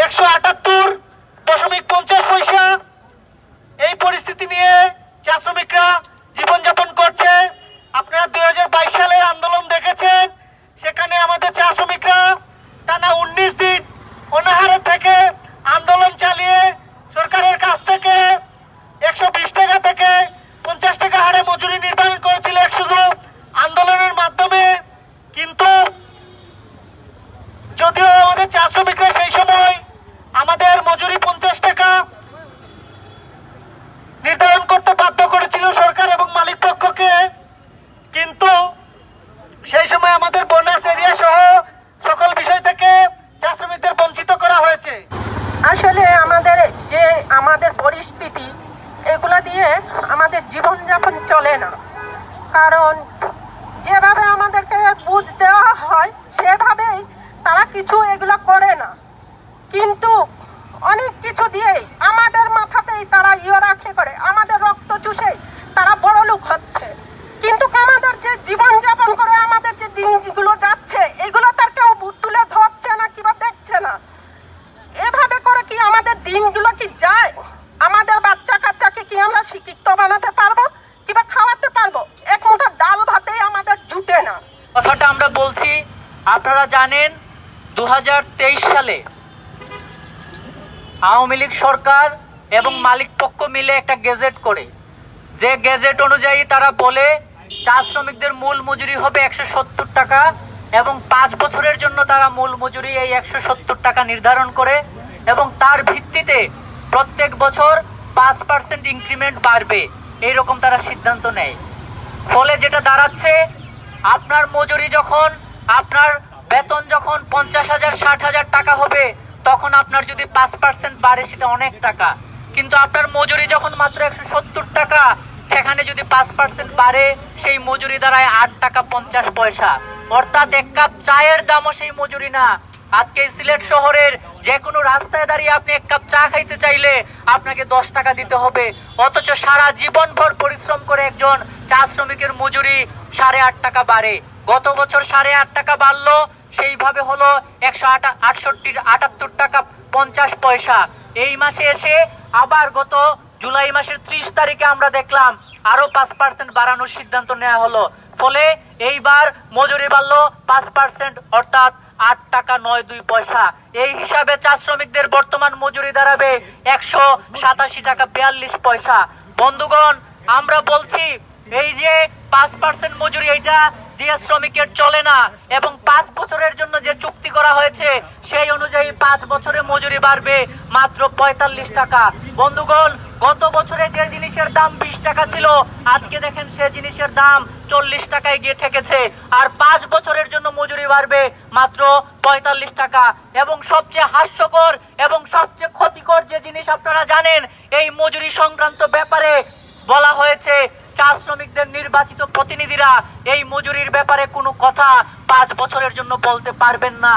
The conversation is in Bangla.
178.50 এই পরিস্থিতি নিয়ে চা শ্রমিকরা জীবনযাপন করছে। আপনারা 2022 সালের আন্দোলন দেখেছেন, সেখানে আমাদের চা শ্রমিকরা টানা 19 দিন অনাহারে থেকে আন্দোলন চালিয়ে সরকারের কাছ থেকে 120 টাকা থেকে 50 টাকা হারে মজুরি নির্ধারণ করেছিল শুধু আন্দোলনের মাধ্যমে। কিন্তু যদিও আমাদের চা শ্রমিকরা সেই সময় আমাদের মজুরি 50 টাকা নির্ধারণ করতে বাধ্য করেছিল সরকার এবং মালিক পক্ষকে, কিন্তু সেই সময় আমাদের বোনাস এরিয়া সহ সকল বিষয় থেকে চা শ্রমিকদের বঞ্চিত করা হয়েছে। আসলে আমাদের পরিস্থিতি এগুলা দিয়ে আমাদের জীবনযাপন চলে না, কারণ যেভাবে আমাদেরকে বুঝ দেওয়া হয় সেভাবেই তারা কিছু এগুলো করে না, কিন্তু অনেক কিছু দিয়েই আমাদের মাথাতেই তারা রাখে করে, আমাদের রক্ত চুষে তারা বড় লোক হচ্ছে। কিন্তু আমাদের যে জীবনযাপন করে আমাদের যে দিনগুলো যাচ্ছে এগুলো তার কেউ তুলে ধরছে না কিংবা দেখছে না। এভাবে করে কি আমাদের দিনগুলো কি যায়? আমাদের বাচ্চা কাচ্চাকে কি আমরা শিক্ষিত বানাতে পারবো কিংবা খাওয়াতে পারবো? এক মুঠো ডাল ভাতেই আমাদের জুটে না। কথাটা আমরা বলছি, আপনারা জানেন 2023 সালে আওয়ামী লীগ সরকার এবং মালিক পক্ষ মিলে একটা গেজেট করে, যে গেজেট অনুযায়ী তারা বলে চা শ্রমিকদের মূল মজুরি হবে 170 টাকা এবং 5 বছরের জন্য তারা মূল মজুরি এই 170 টাকা নির্ধারণ করে এবং তার ভিত্তিতে প্রত্যেক বছর 5% ইনক্রিমেন্ট বাড়বে, এইরকম তারা সিদ্ধান্ত নেয়। ফলে যেটা দাঁড়াচ্ছে, আপনার মজুরি যখন, আপনার বেতন যখন 50,000 60,000 টাকা হবে তখন আপনার যদি 5% বাড়ে সেটা অনেক টাকা, কিন্তু আপনার মজুরি যখন মাত্র 170 টাকা, সেখানে যদি 5% বাড়ে সেই মজুরি দাঁড়ায় 8 টাকা 50 পয়সা, অর্থাৎ এক কাপ চায়ের দামও সেই মজুরি না। আজকে সিলেট শহরের যে কোনো রাস্তায় দাঁড়িয়ে আপনি এক কাপ চা খাইতে চাইলে আপনাকে 10 টাকা দিতে হবে, অথচ সারা জীবনভর পরিশ্রম করে একজন চা শ্রমিকের মজুরি 8.5 টাকা বাড়ে। গত বছর 8.5 টাকা বাড়লো, সেইভাবে হলো 178 টাকা 50 পয়সা। এই মাসে এসে আবার গত জুলাই মাসের 30 তারিখে আমরা দেখলাম আরো 5% বাড়ানোর সিদ্ধান্ত নেওয়া হলো, ফলে এইবার মজুরি বাড়লো 5%, অর্থাৎ 8 টাকা 92 পয়সা। এই হিসাবে চা শ্রমিকদের বর্তমান মজুরি দাঁড়াবে 187 টাকা 42 পয়সা। বন্ধুগণ, আমরা বলছি এই যে 5% মজুরি, এটা দিয়ে শ্রমিকের চলে না এবং 5 বছরের জন্য যে চুক্তি করা হয়েছে সেই অনুযায়ী 5 বছরে মজুরি বাড়বে মাত্র 45 টাকা। বন্ধুগণ, গত বছরে যে জিনিসের দাম 20 টাকা ছিল, আজকে দেখেন সে জিনিসের দাম 40 টাকায় গিয়ে ঠেকেছে, আর 5 বছরের জন্য মজুরি বাড়বে মাত্র 45 টাকা। এবং সবচেয়ে হাস্যকর এবং সবচেয়ে ক্ষতিকর যে জিনিস আপনারা জানেন, এই মজুরি সংক্রান্ত ব্যাপারে বলা হয়েছে চা শ্রমিকদের নির্বাচিত প্রতিনিধিরা এই মজুরির ব্যাপারে কোনো কথা 5 বছরের জন্য বলতে পারবেন না।